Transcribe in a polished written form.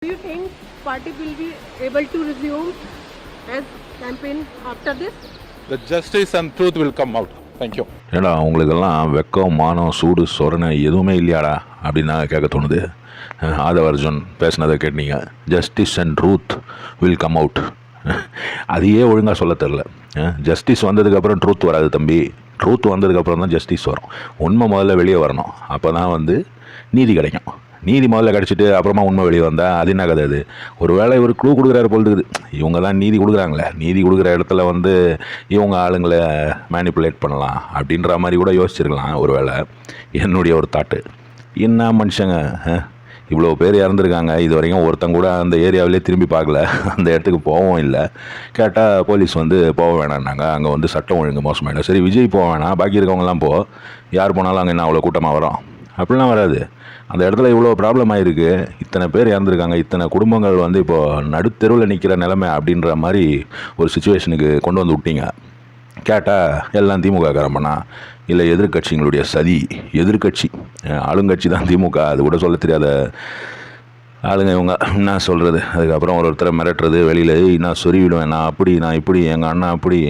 Do you think party will be able to resume as campaign after this? The justice and truth will come out. Thank you. ஏடா உங்களுக்கெல்லாம் வெக்கம் மானம் சூடு சொரணை எதுவுமே இல்லையாடா அப்படின்னு நான் கேட்க தோணுது. ஆதவ அர்ஜுன் பேசினதை கேட்டீங்க. Justice and truth will come out. அதையே ஒழுங்காக சொல்ல தெரில. ஜஸ்டிஸ் வந்ததுக்கப்புறம் ட்ரூத் வராது தம்பி. ட்ரூத் வந்ததுக்கப்புறம் தான் ஜஸ்டிஸ் வரும். உண்மை முதல்ல வெளியே வரணும். அப்போ தான் நீதி கிடைக்கும். நீதி முதல்ல கிடச்சிட்டு அப்புறமா உண்மை வெளியே வந்தால் அது என்ன கதை? அது ஒரு வேளை இவர் க்ளூ கொடுக்குறாரு பொழுதுக்குது. இவங்க தான் நீதி கொடுக்குறாங்களே, நீதி கொடுக்குற இடத்துல இவங்க ஆளுங்களை மேனிப்புலேட் பண்ணலாம் அப்படின்ற மாதிரி கூட யோசிச்சிருக்கலாம் ஒரு வேளை. என்னுடைய ஒரு தாட்டு. என்ன மனுஷங்க, இவ்வளோ பேர் இறந்துருக்காங்க. இது வரைக்கும் ஒருத்தங்க கூட அந்த ஏரியாவிலே திரும்பி பார்க்கல, அந்த இடத்துக்கு போகவும் இல்லை. கேட்டால் போலீஸ் போக வேணான்னாங்க. அங்கே சட்டம் ஒழுங்கு மோசமாயிடும். சரி, விஜய் போக வேணாம், பாக்கி இருக்கவங்கலாம் யார் போனாலும் அங்கே என்ன அவ்வளோ கூட்டமாக வரும்? அப்படிலாம் வராது. அந்த இடத்துல இவ்வளோ ப்ராப்ளம் ஆகிருக்கு, இத்தனை பேர் இறந்துருக்காங்க, இத்தனை குடும்பங்கள் இப்போது நடுத்தெருவில் நிற்கிற நிலைமை அப்படின்ற மாதிரி ஒரு சுச்சுவேஷனுக்கு கொண்டு வந்து விட்டீங்க. கேட்டால் எல்லாம் திமுக காரம்பண்ணா, இல்லை எதிர்கட்சிங்களுடைய சதி. எதிர்கட்சி ஆளுங்கட்சி தான் திமுக, அது கூட சொல்ல தெரியாத ஆளுங்க இவங்க. என்ன சொல்கிறது? அதுக்கப்புறம் ஒருத்தரை மிரட்டுறது, வெளியில் நான் சொருவிடுவேன், நான் அப்படி நான் இப்படி, எங்கள் அண்ணா அப்படி.